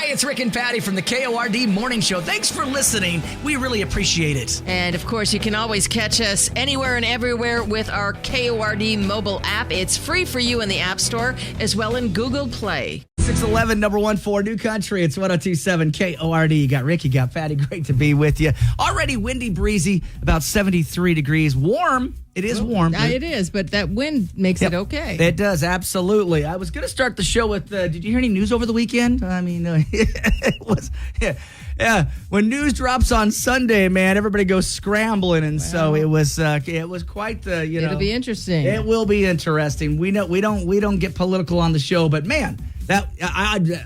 It's Rick and Patty from the KORD Morning Show. Thanks for listening. We really appreciate it. And, of course, you can always catch us anywhere and everywhere with our KORD mobile app. It's free for you in the App Store as well in Google Play. 611, number 14, New Country. It's 1027 KORD. You got Rick, you got Patty. Great to be with you. Already windy, breezy, about 73 degrees. Warm. It is warm. It is, but that wind makes it okay. It does, absolutely. I was going to start the show with, did you hear any news over the weekend? I mean, it was, yeah. When news drops on Sunday, man, everybody goes scrambling, and so it was quite the, It'll be interesting. It will be interesting. We don't get political on the show, but man,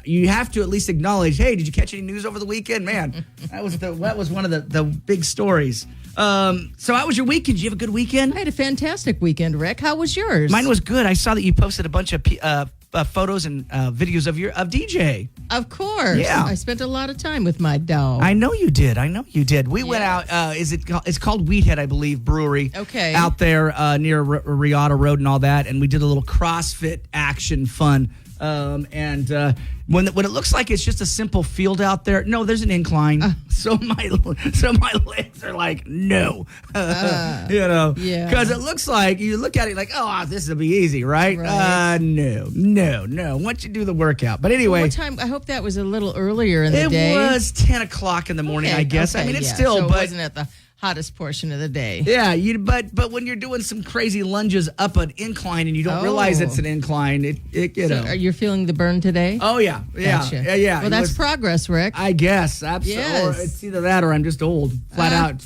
you have to at least acknowledge, hey, did you catch any news over the weekend? Man, that was one of the big stories. So how was your weekend? Did you have a good weekend? I had a fantastic weekend, Rick. How was yours? Mine was good. I saw that you posted a bunch of photos and videos of DJ. Of course. Yeah. I spent a lot of time with my dog. I know you did. We went out. It's called Wheathead, I believe, brewery. Okay. Out there near Riata Road and all that, and we did a little CrossFit action fun. When it looks like it's just a simple field out there, no, there's an incline. So my legs are like, no, Yeah. because it looks like you look at it like, oh, this will be easy, right? No. Once you do the workout, but anyway, what time? I hope that was a little earlier in the day. It was 10 o'clock in the morning, I guess. I mean, it's still, so it but wasn't at the hottest portion of the day. yeah, but when you're doing some crazy lunges up an incline and you don't realize it's an incline, Are you feeling the burn today? Oh yeah. Gotcha. Yeah. Well, that's progress, Rick. I guess absolutely. Yes. Or it's either that or I'm just old, flat out,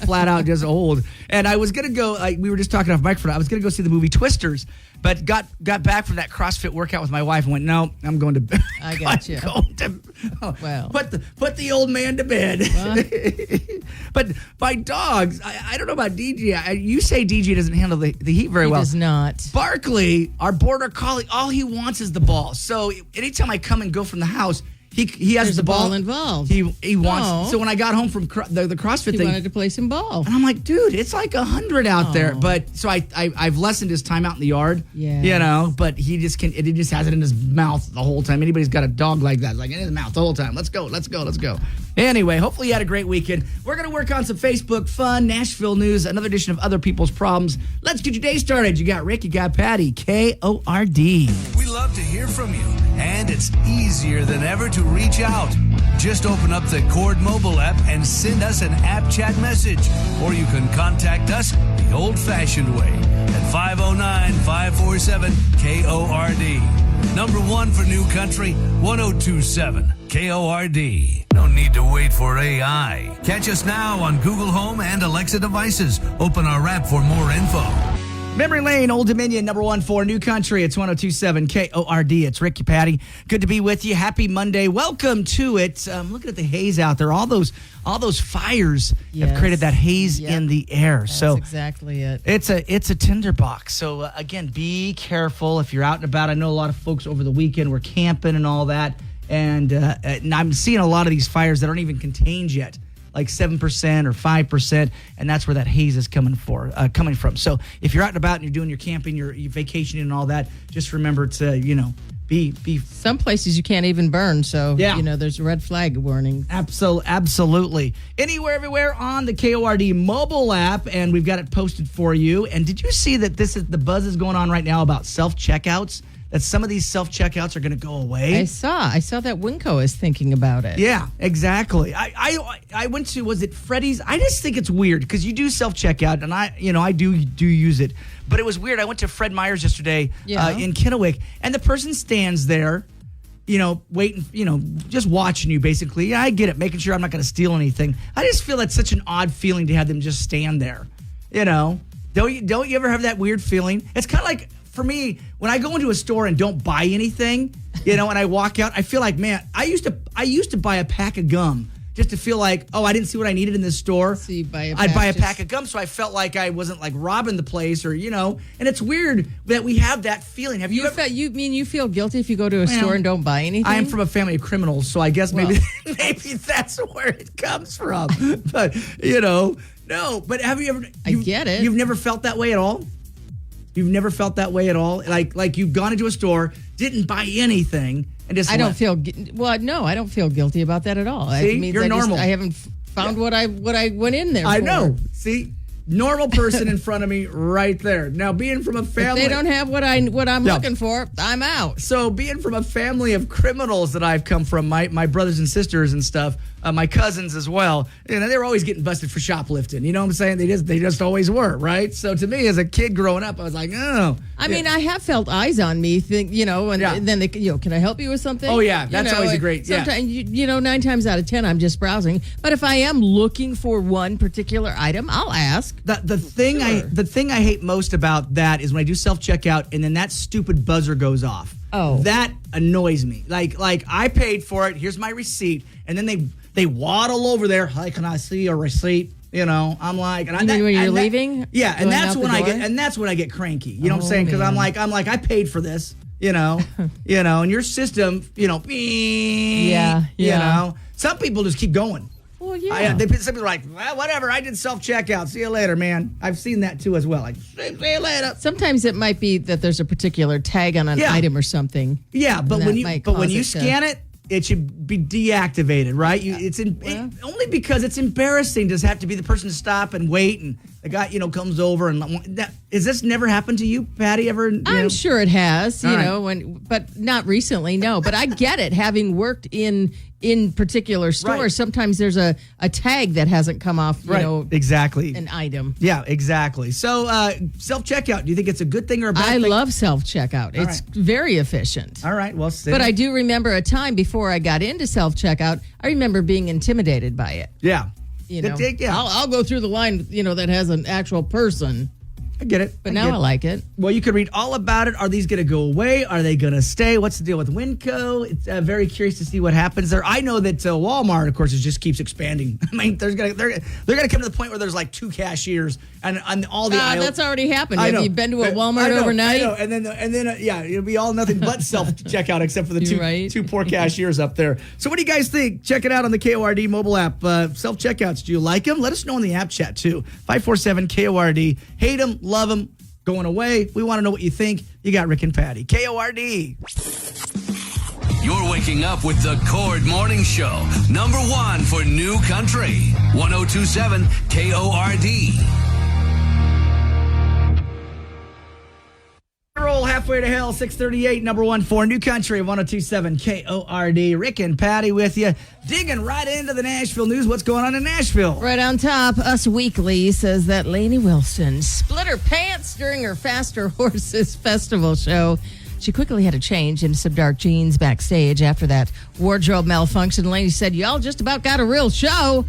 just old. And I was gonna go. We were just talking off microphone. I was gonna go see the movie Twisters, but got back from that CrossFit workout with my wife and went, no, I'm going to bed. I got you. Well, put the old man to bed. But my dogs, I don't know about DJ. You say DJ doesn't handle the heat very well. He does not. Barkley, our border collie, all he wants is the ball. So anytime I come and go from the house, he has There's the a ball involved. He wants. Oh. So when I got home from the CrossFit He thing, wanted to play some ball. and I'm like, dude, it's like 100 out there. But so I've lessened his time out in the yard. Yeah. But he just has it in his mouth the whole time. Anybody's got a dog like that, like in his mouth the whole time. Let's go. Anyway, hopefully you had a great weekend. We're gonna work on some Facebook fun, Nashville news, another edition of Other People's Problems. Let's get your day started. You got Rick, you got Patty, KORD. We love to hear from you, and it's easier than ever to reach out. Just open up the Cord mobile app and send us an app chat message. Or you can contact us the old-fashioned way at 509-547-KORD. Number one for New Country, 1027 KORD. No need to wait for AI. Catch us now on Google Home and Alexa devices. Open our app for more info. Memory Lane, Old Dominion, number one for New Country. It's 1027 KORD. It's Ricky Patty. Good to be with you. Happy Monday. Welcome to it. Looking at the haze out there. All those fires have created that haze in the air. That's so exactly it. It's a tinderbox. So again, be careful if you're out and about. I know a lot of folks over the weekend were camping and all that. And I'm seeing a lot of these fires that aren't even contained yet, like 7% or 5%, and that's where that haze is coming from. So if you're out and about and you're doing your camping, you're vacationing and all that, just remember to, be. Some places you can't even burn, so there's a red flag warning. Absolutely. Anywhere, everywhere on the KORD mobile app, and we've got it posted for you. And did you see that the buzz is going on right now about self-checkouts? That some of these self-checkouts are going to go away. I saw that Winco is thinking about it. Yeah, exactly. I went to, was it Freddy's? I just think it's weird because you do self-checkout, and I do use it. But it was weird. I went to Fred Meyer's yesterday in Kennewick, and the person stands there, waiting, just watching you basically. I get it, making sure I'm not going to steal anything. I just feel that's such an odd feeling to have them just stand there. Don't you ever have that weird feeling? It's kind of like, for me, when I go into a store and don't buy anything, and I walk out, I feel like, man, I used to buy a pack of gum just to feel like, I didn't see what I needed in this store. So I'd buy a pack of gum so I felt like I wasn't like robbing the place or, and it's weird that we have that feeling. Have you ever? You feel guilty if you go to a store and don't buy anything? I am from a family of criminals, so I guess maybe that's where it comes from. But, no, but have you ever? I get it. You've never felt that way at all? You've never felt that way at all? Like you've gone into a store, didn't buy anything, and just I don't feel no, I don't feel guilty about that at all. See, it means you're normal. I haven't found what I went in there. I for. know. See, normal person in front of me right there. Now, being from a family, if they don't have what I'm looking for, I'm out. So, being from a family of criminals that I've come from, my brothers and sisters and stuff, my cousins as well, they were always getting busted for shoplifting. You know what I'm saying? They just always were, right? So, to me, as a kid growing up, I was like, oh. I mean, I have felt eyes on me, and then they, can I help you with something? Oh yeah, that's always a great. Sometimes, 9 times out of 10, I'm just browsing. But if I am looking for one particular item, I'll ask. The thing I hate most about that is when I do self checkout and then that stupid buzzer goes off. Oh, that annoys me. Like I paid for it. Here's my receipt, and then they waddle over there. Hi, can I see a receipt? I'm like, and when you're leaving, yeah, and that's when I get cranky. You know what I'm saying? Because I'm like, I paid for this. And your system, some people just keep going. Well, yeah. Some people are like, well, whatever. I did self checkout. See you later, man. I've seen that too as well. Like, see you later. Sometimes it might be that there's a particular tag on an item or something. Yeah, but when you scan it, it should be deactivated, right? Only because it's embarrassing to have to be the person to stop and wait, and the guy, comes over and has this never happened to you, Patty? Ever? I'm sure it has, right. but not recently, no. But I get it, having worked in particular stores. Right. Sometimes there's a tag that hasn't come off, exactly, an item. Yeah, exactly. So self checkout, do you think it's a good thing or a bad thing? I love self checkout. It's very efficient. All right, well, but I do remember a time before I got into self checkout. I remember being intimidated by it. Yeah, I'll go through the line, that has an actual person. I get it. But now I like it. Well, you can read all about it. Are these going to go away? Are they going to stay? What's the deal with Winco? It's very curious to see what happens there. I know that Walmart, of course, just keeps expanding. I mean, they're going to come to the point where there's like 2 cashiers and all the aisles. That's already happened. Have you been to a Walmart overnight? I know. And then it'll be all nothing but self-checkout except for the two poor cashiers up there. So what do you guys think? Check it out on the KORD mobile app. Self-checkouts, do you like them? Let us know in the app chat, too. 547-KORD. Hate them, love them, going away. We want to know what you think. You got Rick and Patty. KORD. You're waking up with the Cord Morning Show. #1 for New Country. 1027 KORD. Roll halfway to hell, 638, #1 for New Country, 1027 KORD. Rick and Patty with you, digging right into the Nashville news. What's going on in Nashville? Right on top, Us Weekly says that Lainey Wilson split her pants during her Faster Horses festival show. She quickly had to change into some dark jeans backstage after that wardrobe malfunction. Lainey said, y'all just about got a real show.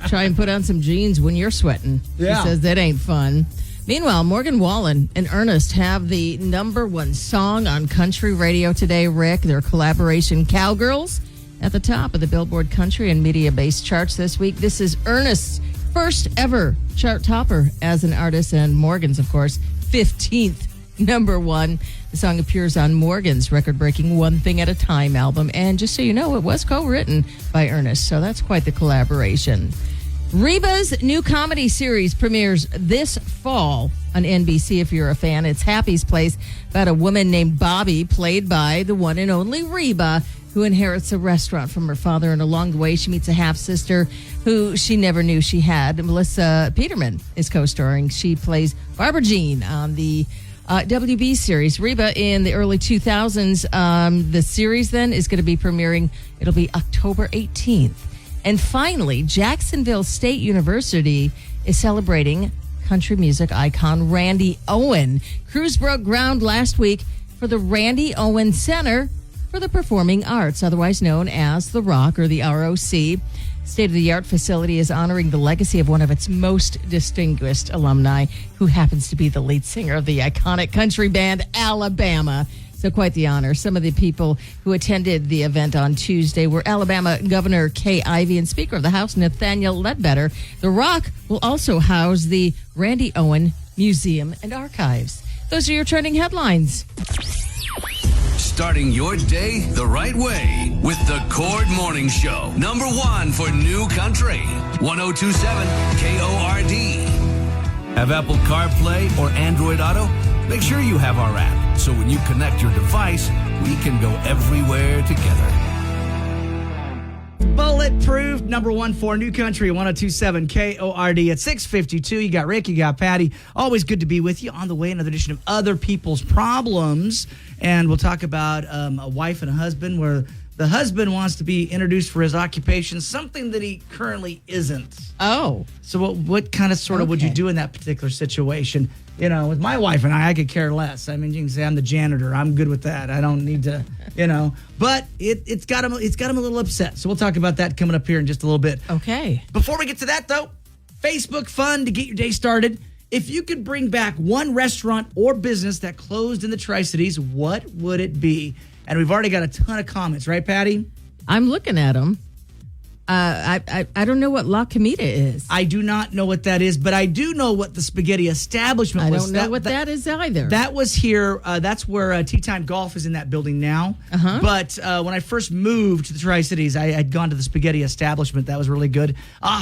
Try and put on some jeans when you're sweating. Yeah. She says that ain't fun. Meanwhile, Morgan Wallen and Ernest have the #1 song on country radio today, Rick. Their collaboration, Cowgirls, at the top of the Billboard Country and Media-based charts this week. This is Ernest's first ever chart topper as an artist, and Morgan's, of course, 15th #1. The song appears on Morgan's record-breaking One Thing at a Time album, and just so you know, it was co-written by Ernest, so that's quite the collaboration. Reba's new comedy series premieres this fall on NBC if you're a fan. It's Happy's Place, about a woman named Bobby, played by the one and only Reba, who inherits a restaurant from her father. And along the way, she meets a half-sister who she never knew she had. Melissa Peterman is co-starring. She plays Barbara Jean on the WB series. Reba in the early 2000s. The series then is going to be premiering. It'll be October 18th. And finally, Jacksonville State University is celebrating country music icon Randy Owen. Crews broke ground last week for the Randy Owen Center for the Performing Arts, otherwise known as the ROC or the ROC. State-of-the-art facility is honoring the legacy of one of its most distinguished alumni, who happens to be the lead singer of the iconic country band Alabama. So quite the honor. Some of the people who attended the event on Tuesday were Alabama Governor Kay Ivey and Speaker of the House Nathaniel Ledbetter. The ROC will also house the Randy Owen Museum and Archives. Those are your trending headlines. Starting your day the right way with the Cord Morning Show. #1 for New Country. 1027 KORD. Have Apple CarPlay or Android Auto? Make sure you have our app, so when you connect your device, we can go everywhere together. Bulletproof, number one for New Country, 102.7 KORD at 6:52. You got Rick, you got Patty. Always good to be with you. On the way, another edition of Other People's Problems. And we'll talk about a wife and a husband where the husband wants to be introduced for his occupation, something that he currently isn't. Oh. So what kind of sort of would you do in that particular situation? You know, with my wife and I could care less. I mean, you can say I'm the janitor. I'm good with that. I don't need to, But it's got him a little upset. So we'll talk about that coming up here in just a little bit. Okay. Before we get to that, though, Facebook fun to get your day started. If you could bring back one restaurant or business that closed in the Tri-Cities, what would it be? And we've already got a ton of comments, right, Patty? I'm looking at them. I don't know what La Comida is. I do not know what that is, but I do know what the spaghetti establishment was. I don't know what that is either. That was here. That's where Tea Time Golf is in that building now. Uh-huh. But when I first moved to the Tri-Cities, I had gone to the spaghetti establishment. That was really good.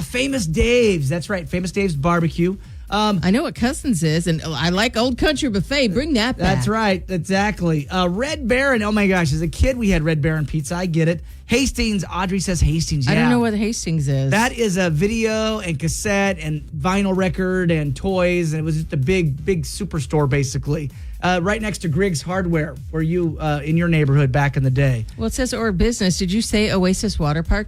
Famous Dave's. That's right. Famous Dave's Barbecue. I know what Cousins is, and I like Old Country Buffet. Bring that back. That's right. Exactly. Red Baron. Oh, my gosh. As a kid, we had Red Baron pizza. I get it. Hastings. Audrey says Hastings. Yeah. I don't know what Hastings is. That is a video and cassette and vinyl record and toys. And it was just a big superstore, basically. Right next to Griggs Hardware, where you, in your neighborhood back in the day. Well, it says or business. Did you say Oasis Water Park?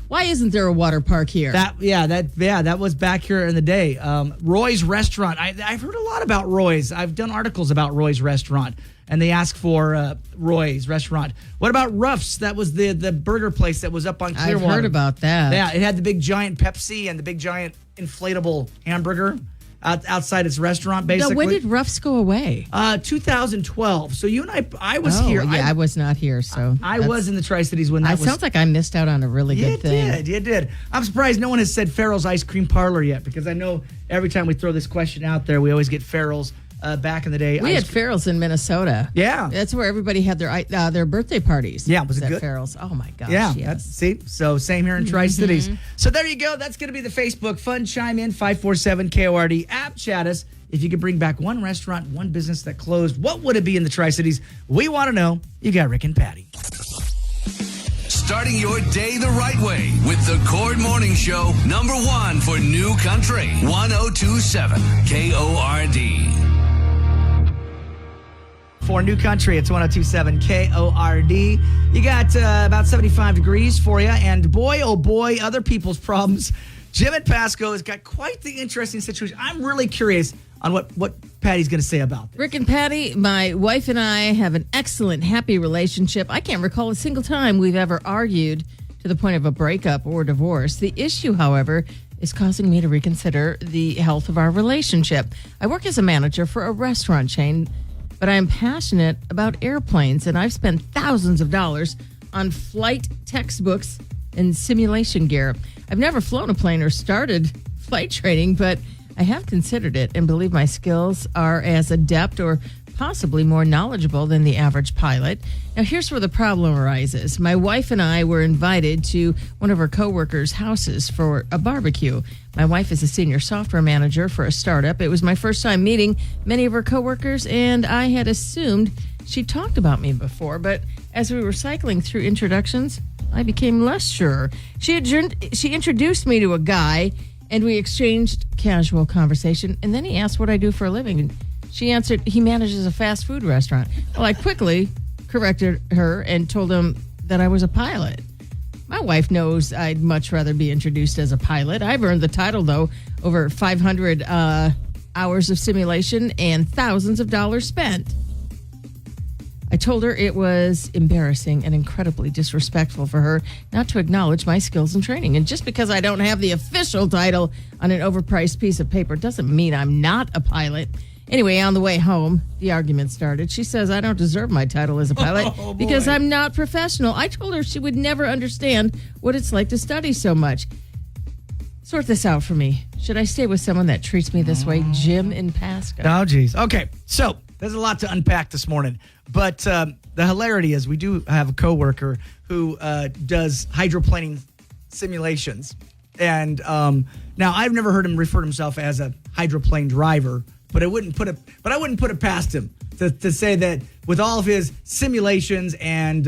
Why isn't there a water park here? That was back here in the day. Roy's Restaurant. I've heard a lot about Roy's. I've done articles about Roy's Restaurant, and they ask for Roy's Restaurant. What about Ruff's? That was the burger place that was up on Clearwater. I've heard about that. Yeah, it had the big giant Pepsi and the big giant inflatable hamburger outside its restaurant, basically. Now, when did Ruff's go away? 2012. So you and I was here. Yeah, I was not here, so. I was in the Tri-Cities when that was. It sounds like I missed out on a really good thing. You did. I'm surprised no one has said Farrell's Ice Cream Parlor yet, because I know every time we throw this question out there, we always get Farrell's. Back in the day, we had Farrell's in Minnesota. Yeah, that's where everybody had their birthday parties. Yeah, was it good? Farrell's. Oh my gosh. Yeah, yes. So same here in Tri-Cities. So there you go. That's going to be the Facebook fun. Chime in 547 KORD. App chat us. If you could bring back one restaurant, one business that closed, what would it be in the Tri-Cities? We want to know. You got Rick and Patty. Starting your day the right way with the Cord Morning Show, number one for New Country, 102.7 KORD. For New Country, it's 102.7 KORD. You got about 75 degrees for you, and boy, oh boy, other people's problems. Jim and Pasco has got quite the interesting situation. I'm really curious on what Patty's going to say about this. Rick and Patty, my wife and I have an excellent, happy relationship. I can't recall a single time we've ever argued to the point of a breakup or divorce. The issue, however, is causing me to reconsider the health of our relationship. I work as a manager for a restaurant chain, but I'm passionate about airplanes, and I've spent thousands of dollars on flight textbooks and simulation gear. I've never flown a plane or started flight training, but I have considered it and believe my skills are as adept or possibly more knowledgeable than the average pilot. Now, here's where the problem arises. My wife and I were invited to one of our coworkers' houses for a barbecue. My wife is a senior software manager for a startup. It was my first time meeting many of her coworkers, and I had assumed she talked about me before, but as we were cycling through introductions, I became less sure. She introduced me to a guy, and we exchanged casual conversation, and then he asked what I do for a living, and she answered he manages a fast food restaurant. Well, I quickly corrected her and told him that I was a pilot. My wife knows I'd much rather be introduced as a pilot. I've earned the title, though, over 500 hours of simulation and thousands of dollars spent. I told her it was embarrassing and incredibly disrespectful for her not to acknowledge my skills and training. And just because I don't have the official title on an overpriced piece of paper doesn't mean I'm not a pilot. Anyway, on the way home, the argument started. She says I don't deserve my title as a pilot because I'm not professional. I told her she would never understand what it's like to study so much. Sort this out for me. Should I stay with someone that treats me this way? Jim in Pasco. Oh, geez. Okay, so there's a lot to unpack this morning. But the hilarity is we do have a coworker who does hydroplaning simulations. And now I've never heard him refer to himself as a hydroplane driver. But I wouldn't put it past him to say that with all of his simulations and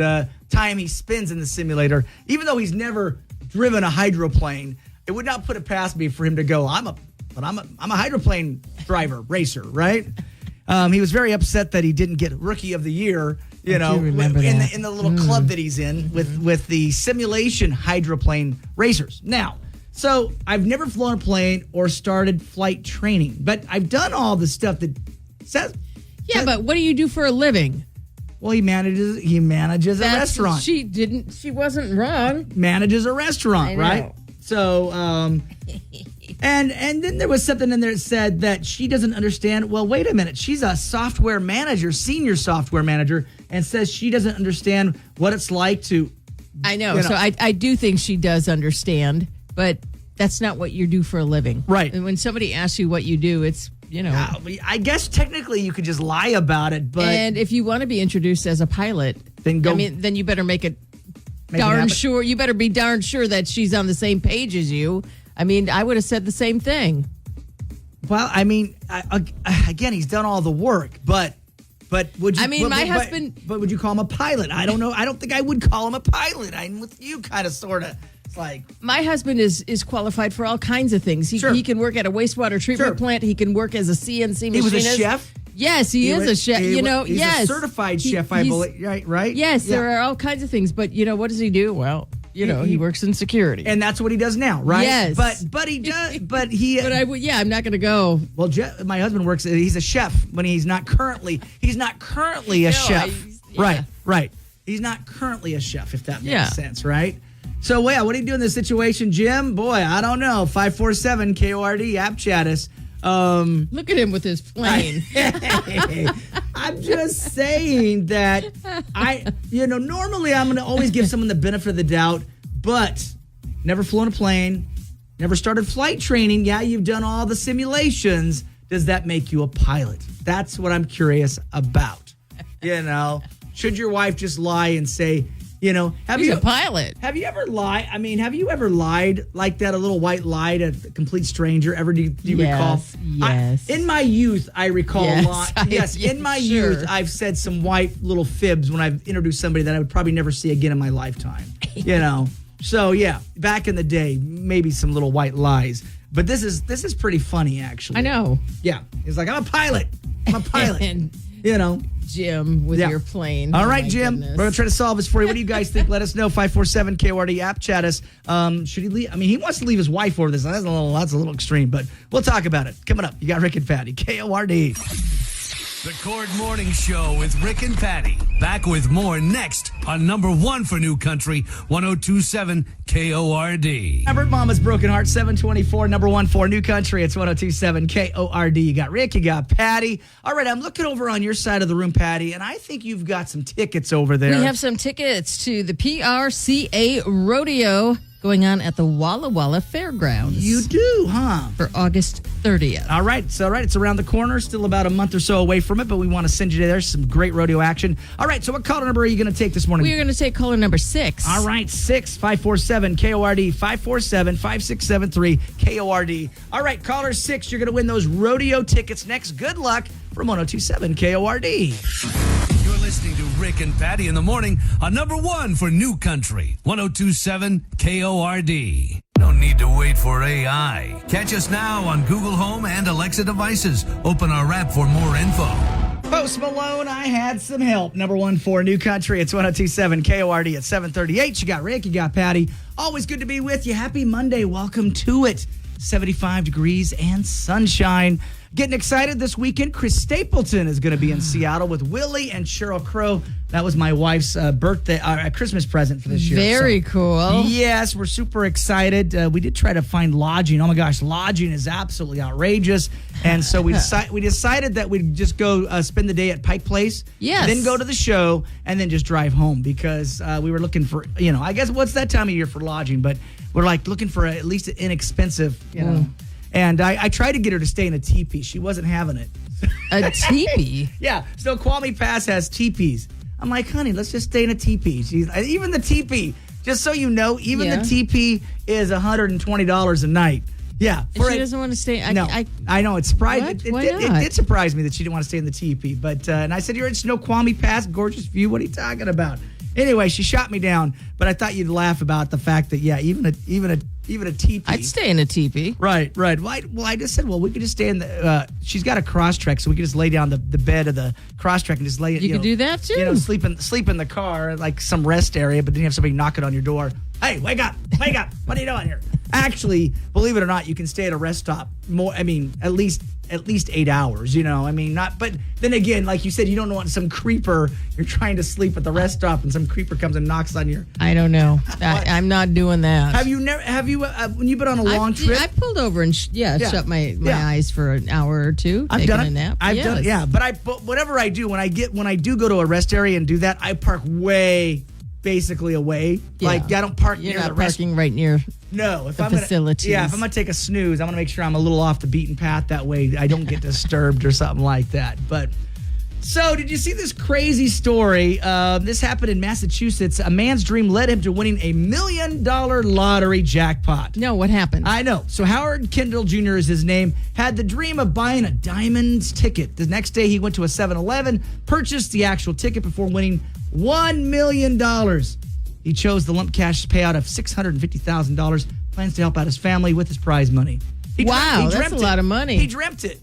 time he spends in the simulator, even though he's never driven a hydroplane, it would not put it past me for him to go, I'm a hydroplane driver, racer, right? He was very upset that he didn't get Rookie of the Year, in the little club that he's in with the simulation hydroplane racers. Now, so I've never flown a plane or started flight training, but I've done all the stuff that says. Yeah, but what do you do for a living? Well, he manages a restaurant. She wasn't wrong. Manages a restaurant, right? So, and then there was something in there that said that she doesn't understand. Well, wait a minute. She's a software manager, senior software manager, and says she doesn't understand what it's like to. I know. So I do think she does understand, but that's not what you do for a living. Right. And when somebody asks you what you do, it's, I guess technically you could just lie about it, but. And if you want to be introduced as a pilot, then you better make it darn sure. You better be darn sure that she's on the same page as you. I mean, I would have said the same thing. Well, I mean, again, he's done all the work, but would you? I mean, my husband. But would you call him a pilot? I don't know. I don't think I would call him a pilot. I'm with you, kind of, sort of. It's like my husband is qualified for all kinds of things. He can work at a wastewater treatment plant. He can work as a CNC machinist. He was a chef. Yes, he is a chef. He's yes, a certified chef. I believe. Right. Yes, there are all kinds of things. But what does he do? Well, he works in security, and that's what he does now, right? Yes, but he does. But he. But I would. Yeah, I'm not going to go. Well, my husband works. He's a chef when he's not currently. He's not currently a chef. Right. He's not currently a chef, if that makes sense, right? So, what do you do in this situation, Jim? Boy, I don't know. 547 KORD app chat us. Look at him with his plane. I'm just saying that normally I'm going to always give someone the benefit of the doubt, but never flown a plane, never started flight training. Yeah, you've done all the simulations. Does that make you a pilot? That's what I'm curious about. Should your wife just lie and say, He's a pilot. Have you ever lied? I mean, have you ever lied like that? A little white lie to a complete stranger? Ever? Do you recall? Yes. In my youth, I recall a lot. Yes. In my youth, I've said some white little fibs when I've introduced somebody that I would probably never see again in my lifetime. So yeah, back in the day, maybe some little white lies. But this is pretty funny, actually. I know. Yeah, it's like I'm a pilot. And, Jim, with your plane. All right, Jim. Goodness. We're going to try to solve this for you. What do you guys think? Let us know. 547 KORD app chat us. Should he leave? I mean, he wants to leave his wife over this. That's a little extreme, but we'll talk about it. Coming up, you got Rick and Patty. KORD. The Cord Morning Show with Rick and Patty. Back with more next on number 1 for New Country, 102.7 KORD. Albert Mama's Broken Heart, 724, number 1 for New Country. It's 102.7 KORD. You got Rick, you got Patty. All right, I'm looking over on your side of the room, Patty, and I think you've got some tickets over there. We have some tickets to the PRCA Rodeo going on at the Walla Walla Fairgrounds. You do, huh? For August 30th. All right. So, it's around the corner. Still about a month or so away from it, but we want to send you there. Some great rodeo action. All right. So what caller number are you going to take this morning? We are going to take caller number 6. All right. 547 KORD, 547-5673 KORD. All right. Caller 6, you're going to win those rodeo tickets next. Good luck from 102.7 KORD. You're listening to Rick and Patty in the morning on number 1 for New Country, 102.7 KORD. No need to wait for AI. Catch us now on Google Home and Alexa devices. Open our app for more info. Post Malone, I had some help. Number 1 for New Country. It's 102.7 KORD at 7:38. You got Rick, you got Patty. Always good to be with you. Happy Monday. Welcome to it. 75 degrees and sunshine. Getting excited this weekend. Chris Stapleton is going to be in Seattle with Willie and Sheryl Crow. That was my wife's birthday, Christmas present for this year. Very cool. Yes, we're super excited. We did try to find lodging. Oh my gosh, lodging is absolutely outrageous. And so we decided that we'd just go spend the day at Pike Place. Yes. Then go to the show and then just drive home because we were looking for, I guess what's that time of year for lodging, but we're like looking for at least an inexpensive, And I tried to get her to stay in a teepee. She wasn't having it. A teepee? Yeah. So Kwame Pass has teepees. I'm like, honey, let's just stay in a teepee. Even the teepee, just so you know, the teepee is $120 a night. Yeah. And she doesn't want to stay. I know. It surprised What? it, Why it, not? it did surprise me that she didn't want to stay in the TEP. But and I said, "You're in Snoqualmie Pass, gorgeous view. What are you talking about?" Anyway, she shot me down, but I thought you'd laugh about the fact that even a teepee. I'd stay in a teepee. Right. Well, I just said, we could just stay in the. She's got a cross trek, so we could just lay down the bed of the cross trek and just lay it. You could do that too. You know, sleep in the car, like some rest area, but then you have somebody knocking on your door. Hey, wake up! What are you doing here? Actually, believe it or not, you can stay at a rest stop at least 8 hours. Not. But then again, like you said, you don't want some creeper. You're trying to sleep at the rest stop, and some creeper comes and knocks on your. I don't know. I'm not doing that. Have you when you've been on a long trip? I pulled over and shut my eyes for an hour or two. I've done a nap. I've done it. Yeah, but whatever I do when I do go to a rest area and do that, I park basically away. Yeah. Like I don't park You're near not the rest. parking right near. No, if the I'm facilities. If I'm gonna take a snooze, I'm gonna make sure I'm a little off the beaten path. That way, I don't get disturbed or something like that. But so, did you see this crazy story? This happened in Massachusetts. A man's dream led him to winning $1 million lottery jackpot. No, what happened? I know. So Howard Kendall Jr. is his name. Had the dream of buying a Diamonds ticket. The next day, he went to a 7-Eleven, purchased the actual ticket before winning $1 million. He chose the lump cash payout of $650,000. Plans to help out his family with his prize money. That's a lot of money. He dreamt it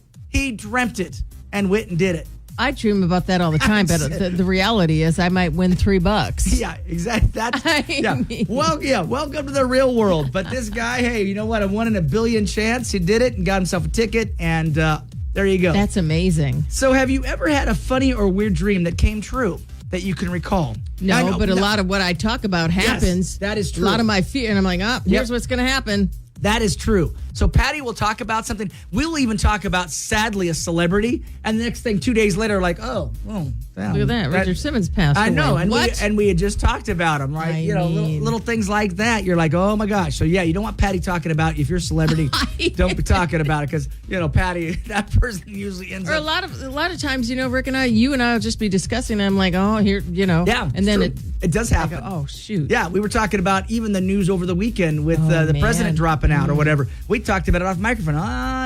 and went and did it. I dream about that all the time, but the reality is I might win $3. Yeah, exactly. Welcome to the real world. But this guy, hey, you know what? A 1 in a billion chance. He did it and got himself a ticket, and there you go. That's amazing. So have you ever had a funny or weird dream that came true that you can recall? No, but a lot of what I talk about happens. Yes, that is true. A lot of my fear, and I'm like, here's what's going to happen. That is true. So Patty will talk about something. We'll even talk about, sadly, a celebrity. And the next thing, 2 days later, like, look at that. Richard Simmons passed away. I know. And what? We had just talked about him, right? Little things like that. You're like, oh, my gosh. So, yeah, you don't want Patty talking about, if you're a celebrity, don't be talking about it. Because, Patty, that person usually ends up. A lot of times, Rick and you and I will just be discussing. And I'm like, oh, here, Yeah. And then it does happen. I go, oh, shoot. Yeah, we were talking about even the news over the weekend with the president dropping out or whatever. We talked about it off microphone.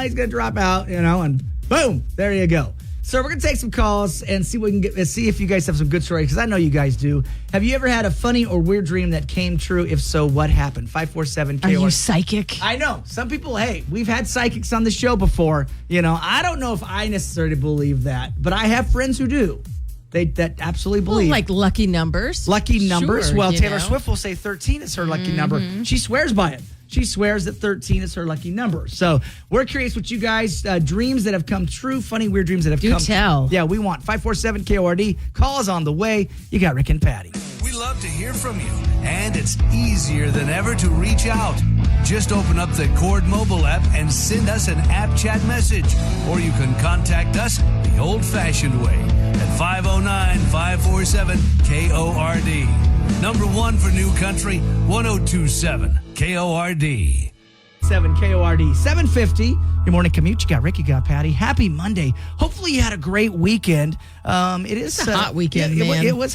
He's going to drop out, and boom, there you go. So we're going to take some calls and see what we can see if you guys have some good stories, because I know you guys do. Have you ever had a funny or weird dream that came true? If so, what happened? 547-KOR. Are you psychic? I know. Some people, we've had psychics on the show before. I don't know if I necessarily believe that, but I have friends who do. That absolutely believe. Like lucky numbers. Lucky numbers. Sure, well, Taylor Swift will say 13 is her lucky number. She swears by it. She swears that 13 is her lucky number. So we're curious what you guys, dreams that have come true, funny, weird dreams that have come Do tell. Yeah, we want 547-KORD. Call is on the way. You got Rick and Patty. We love to hear from you, and it's easier than ever to reach out. Just open up the Cord mobile app and send us an app chat message, or you can contact us the old-fashioned way at 509-547-KORD. Number one for New Country, 1027 KORD. 7 KORD 750. Your morning commute. You got Rick, you got Patty. Happy Monday. Hopefully you had a great weekend. It is a hot weekend, man. It was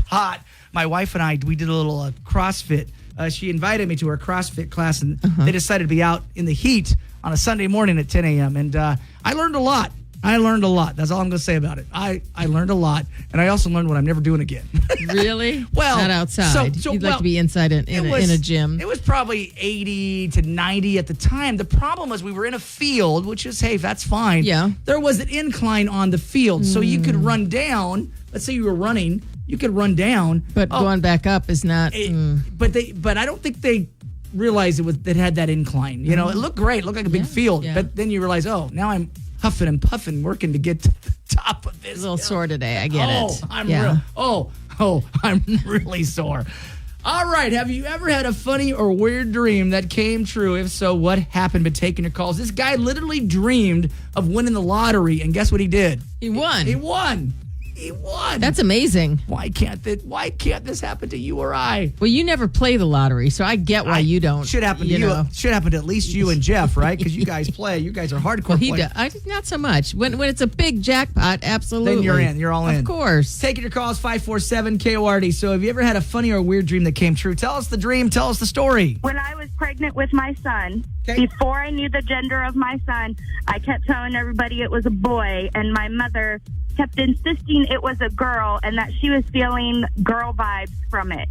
hot. My wife and I, we did a little CrossFit. She invited me to her CrossFit class, and they decided to be out in the heat on a Sunday morning at 10 a.m. And I learned a lot. That's all I'm going to say about it. I learned a lot, and I also learned what I'm never doing again. Really? Well, not outside. You'd like to be inside in a gym. It was probably 80 to 90 at the time. The problem was we were in a field, which is, hey, that's fine. Yeah. There was an incline on the field, so you could run down. Let's say you were running, you could run down. But going back up is not. But I don't think they realized it had that incline. It looked great. It looked like a big field. Yeah. But then you realize, now I'm huffing and puffing, working to get to the top of this. A little sore today. I get it. I'm really sore. All right. Have you ever had a funny or weird dream that came true? If so, what happened? Been taking your calls. This guy literally dreamed of winning the lottery, and guess what he did? He won. He won. He won. That's amazing. Why can't this happen to you or I? Well, you never play the lottery, so I get why you don't. Should happen to you. Should happen to at least you and Jeff, right? Because you guys play. You guys are hardcore players. Not so much. When it's a big jackpot, absolutely. Then you're in. You're all in. Of course. Taking your calls, 547-KORD. So have you ever had a funny or weird dream that came true? Tell us the dream. Tell us the story. When I was pregnant with my son, Okay. before I knew the gender of my son, I kept telling everybody it was a boy, and my mother kept insisting it was a girl and that she was feeling girl vibes from it.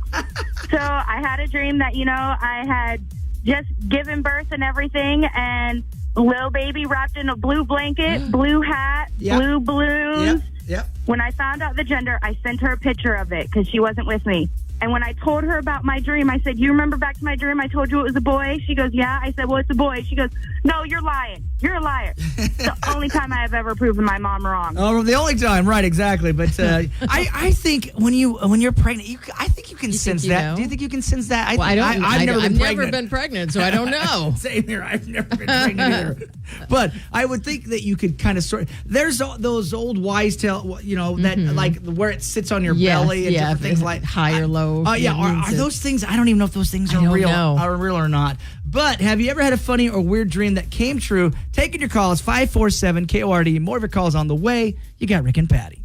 So I had a dream that, I had just given birth and everything, and little baby wrapped in a blue blanket, blue hat, blue balloons. Yep. When I found out the gender, I sent her a picture of it because she wasn't with me. And when I told her about my dream, I said, you remember back to my dream? I told you it was a boy. She goes, yeah. I said, well, it's a boy. She goes, no, you're lying. You're a liar. It's the only time I have ever proven my mom wrong. Oh, the only time, right? Exactly. But I think when you're pregnant, I think you can sense that. Know? Do you think you can sense that? I've never been pregnant, so I don't know. Same here. I've never been pregnant either. But I would think that you could kind of sort. There's those old wise tale, that like where it sits on your belly and different things like high or low. Are those things? I don't even know if those things are real or not. But have you ever had a funny or weird dream that came true? Taking your calls, 547-KORD. More of your calls on the way. You got Rick and Patty.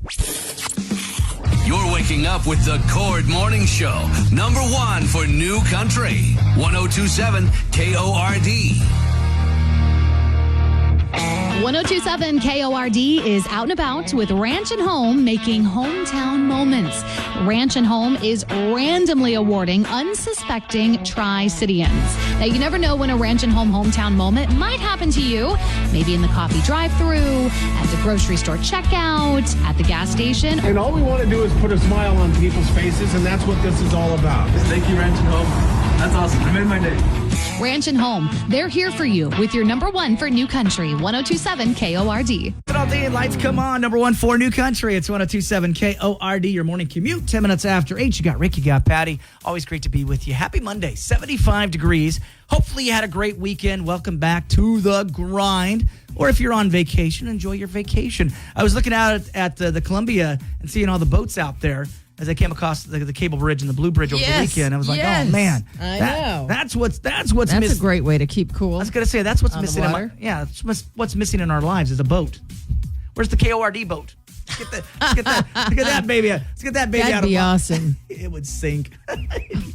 You're waking up with the Cord Morning Show. #1 for New Country. 1027 KORD. 1027 KORD is out and about with Ranch and Home, making hometown moments. Ranch and Home is randomly awarding unsuspecting Tri-Cityans. Now, you never know when a Ranch and Home hometown moment might happen to you. Maybe in the coffee drive-thru, at the grocery store checkout, at the gas station. And all we want to do is put a smile on people's faces, and that's what this is all about. Thank you, Ranch and Home. That's awesome. I made my day. Ranch and Home, they're here for you with your #1 for New Country, 1027 KORD. All day, lights come on. #1 for New Country. It's 1027 KORD, your morning commute. 10 minutes after 8. You got Rick, you got Patty. Always great to be with you. Happy Monday, 75 degrees. Hopefully you had a great weekend. Welcome back to the grind. Or if you're on vacation, enjoy your vacation. I was looking out at the Columbia and seeing all the boats out there as I came across the Cable Bridge and the Blue Bridge over the weekend. I was like, oh, man. I know. That's what's That's missing. a great way to keep cool. I was going to say, that's what's on missing. the What's missing in our lives is a boat. Where's the KORD boat? Let's get that baby out. Let's get that baby out of That'd be awesome. It would sink.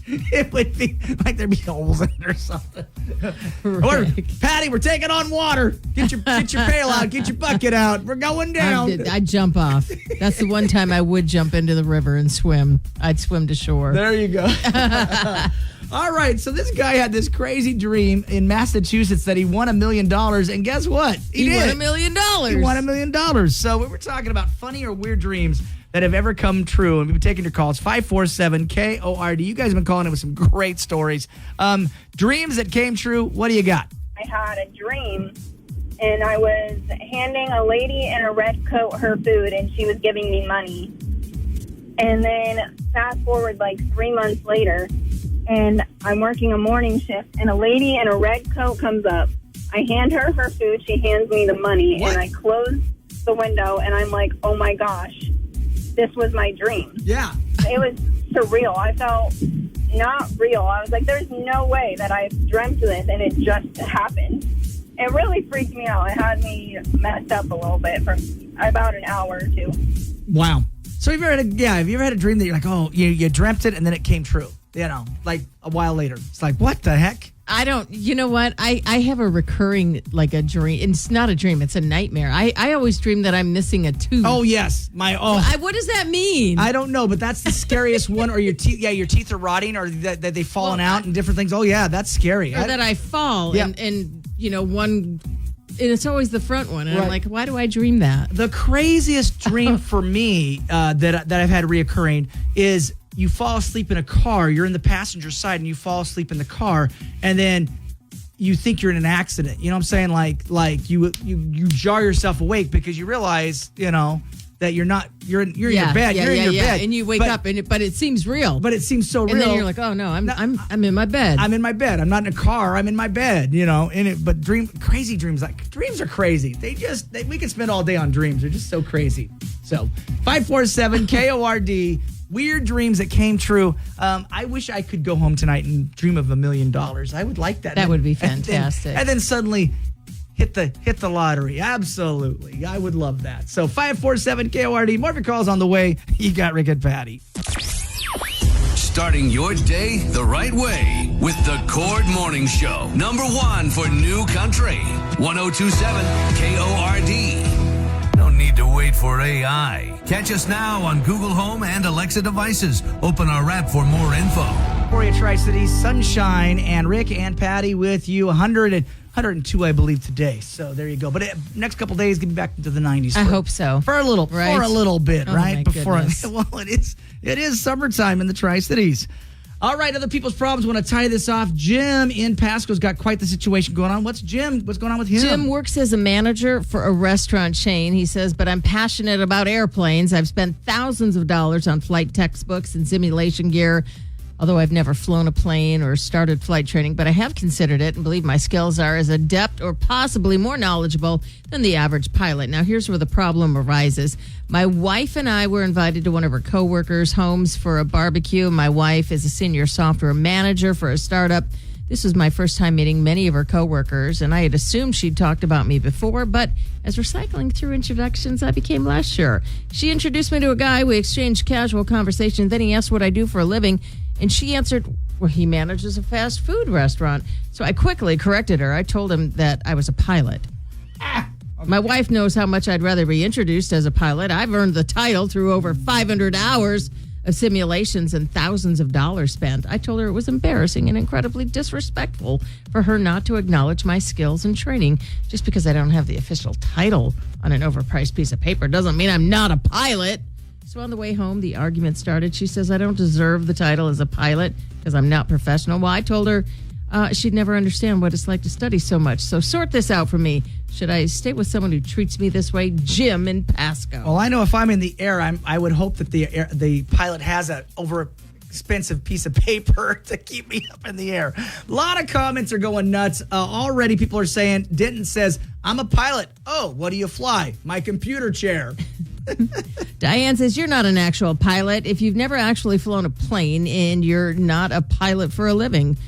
It would be like there'd be holes in it or something. Or, Patty, we're taking on water. Get your pail out. Get your bucket out. We're going down. I'd jump off. That's the one time I would jump into the river and swim. I'd swim to shore. There you go. All right, so this guy had this crazy dream in Massachusetts that he won $1 million, and guess what? He won $1 million. He won $1 million. So we were talking about funny or weird dreams that have ever come true, and we've been taking your calls, 547-KORD. You guys have been calling in with some great stories. Dreams that came true, what do you got? I had a dream, and I was handing a lady in a red coat her food, and she was giving me money. And then fast forward like 3 months later, and I'm working a morning shift, and a lady in a red coat comes up. I hand her her food. She hands me the money, and I close the window, and I'm like, oh, my gosh, this was my dream. Yeah. It was surreal. I felt not real. I was like, there's no way that I dreamt this, and it just happened. It really freaked me out. It had me messed up a little bit for about an hour or two. Wow. So have you ever had a dream that you're like, oh, you dreamt it, and then it came true? Like a while later. It's like, what the heck? I don't, you know what? I have a recurring, like a dream. It's not a dream. It's a nightmare. I always dream that I'm missing a tooth. Oh, yes. What does that mean? I don't know, but that's the scariest one. Or your teeth, your teeth are rotting, or that they've fallen out and different things. Oh, yeah, that's scary. Or that I fall and one... And it's always the front one. And I'm like, why do I dream that? The craziest dream for me that I've had reoccurring is you fall asleep in a car. You're in the passenger side and you fall asleep in the car, and then you think you're in an accident. You know what I'm saying? Like you jar yourself awake because you realize, that you're not you're in your bed. You're in your bed, and you wake up, but it seems real. But it seems so real. And then you're like, oh no, I'm in my bed. I'm in my bed. I'm not in a car. I'm in my bed. But crazy dreams. Like dreams are crazy. We can spend all day on dreams. They're just so crazy. So 547 KORD. Weird dreams that came true. I wish I could go home tonight and dream of $1 million. I would like that. That would be fantastic. And then suddenly hit the lottery. Absolutely. I would love that. So 547 KORD. More of your calls on the way. You got Rick and Patty. Starting your day the right way with the Cord Morning Show. Number 1 for New Country. 1027 KORD. No need to wait for AI. Catch us now on Google Home and Alexa devices. Open our app for more info. Emporia Tri-Cities, sunshine, and Rick and Patty with you. 102, I believe, today. So there you go. But next couple days, get back into the 90s. I hope so. For a little bit, Oh, right? my goodness. Well, it is summertime in the Tri-Cities. All right, other people's problems. Want to tie this off. Jim in Pasco's got quite the situation going on. What's going on with him? Jim works as a manager for a restaurant chain. He says, but I'm passionate about airplanes. I've spent thousands of dollars on flight textbooks and simulation gear, although I've never flown a plane or started flight training, but I have considered it and believe my skills are as adept or possibly more knowledgeable than the average pilot. Now, here's where the problem arises. My wife and I were invited to one of her coworkers' homes for a barbecue. My wife is a senior software manager for a startup. This was my first time meeting many of her coworkers, and I had assumed she'd talked about me before, but as we're cycling through introductions, I became less sure. She introduced me to a guy. We exchanged casual conversation. Then he asked what I do for a living, and she answered, well, he manages a fast food restaurant. So I quickly corrected her. I told him that I was a pilot. My wife knows how much I'd rather be introduced as a pilot. I've earned the title through over 500 hours of simulations and thousands of dollars spent. I told her it was embarrassing and incredibly disrespectful for her not to acknowledge my skills and training. Just because I don't have the official title on an overpriced piece of paper doesn't mean I'm not a pilot. So on the way home, the argument started. She says I don't deserve the title as a pilot because I'm not professional. Well, I told her she'd never understand what it's like to study so much. So sort this out for me. Should I stay with someone who treats me this way? Jim in Pasco. Well, I know if I'm in the air, I would hope that the pilot has an over-expensive piece of paper to keep me up in the air. A lot of comments are going nuts. Already people are saying, Denton says, I'm a pilot. Oh, what do you fly? My computer chair. Diane says, you're not an actual pilot. If you've never actually flown a plane and you're not a pilot for a living,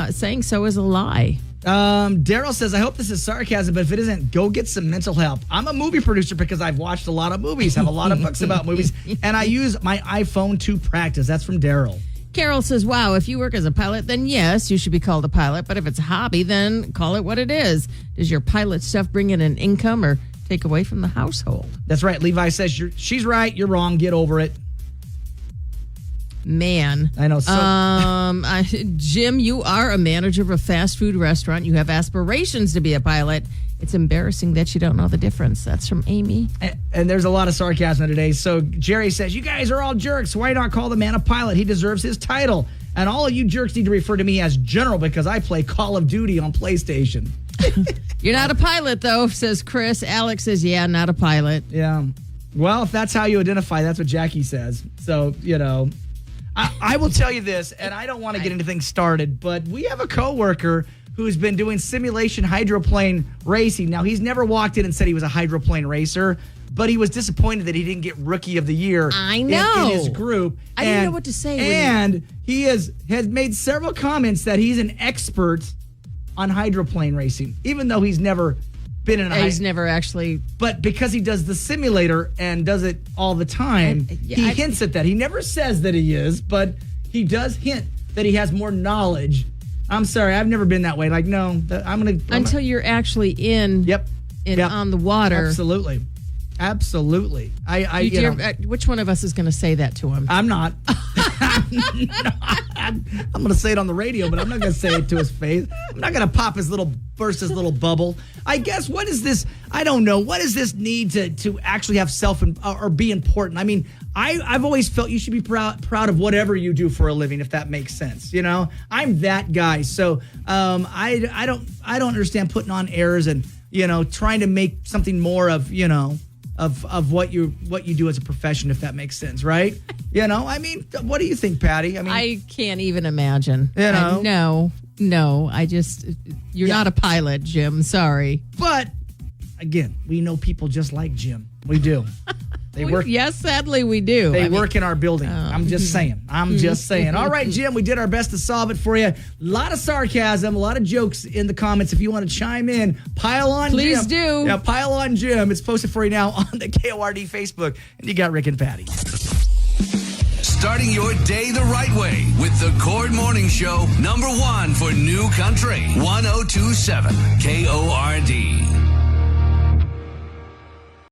saying so is a lie. Daryl says, I hope this is sarcasm, but if it isn't, go get some mental help. I'm a movie producer because I've watched a lot of movies, have a lot of books about movies, and I use my iPhone to practice. That's from Daryl. Carol says, wow, if you work as a pilot, then yes, you should be called a pilot. But if it's a hobby, then call it what it is. Does your pilot stuff bring in an income or take away from the household? That's right. Levi says, she's right. You're wrong. Get over it. Man. I know. So, Jim, you are a manager of a fast food restaurant. You have aspirations to be a pilot. It's embarrassing that you don't know the difference. That's from Amy. And there's a lot of sarcasm today. So Jerry says, you guys are all jerks. Why not call the man a pilot? He deserves his title. And all of you jerks need to refer to me as General because I play Call of Duty on PlayStation. You're not a pilot, though, says Chris. Alex says, yeah, not a pilot. Yeah. Well, if that's how you identify, that's what Jackie says. So, I will tell you this, and I don't want to get anything started, but we have a coworker who's been doing simulation hydroplane racing. Now, he's never walked in and said he was a hydroplane racer, but he was disappointed that he didn't get Rookie of the Year I know. in his group. I didn't know what to say. And he has made several comments that he's an expert on hydroplane racing, even though he's never been in a He's never actually. But because he does the simulator and does it all the time, he hints at that. He never says that he is, but he does hint that he has more knowledge. I'm sorry, I've never been that way. Like, no, Until you're actually in. Yep. On the water. Absolutely. Which one of us is going to say that to him? I'm not. I'm going to say it on the radio, but I'm not going to say it to his face. I'm not going to burst his little bubble. I guess, what is this? I don't know. What is this need to actually have or be important? I mean, I've always felt you should be proud of whatever you do for a living, if that makes sense. I'm that guy. So I don't understand putting on airs and, trying to make something more of, of what you do as a profession, if that makes sense, right? I mean, what do you think, Patty? I can't even imagine. No, you're not a pilot, Jim. Sorry. But again, we know people just like Jim. We do. They work. Yes, sadly we do. They work in our building. I'm just saying. All right, Jim, we did our best to solve it for you. A lot of sarcasm, a lot of jokes in the comments. If you want to chime in, pile on Please Jim. do. Yeah, pile on Jim. It's posted for you now on the KORD Facebook. And you got Rick and Patty. Starting your day the right way with the Cord Morning Show, #1 for New Country, 102.7 KORD.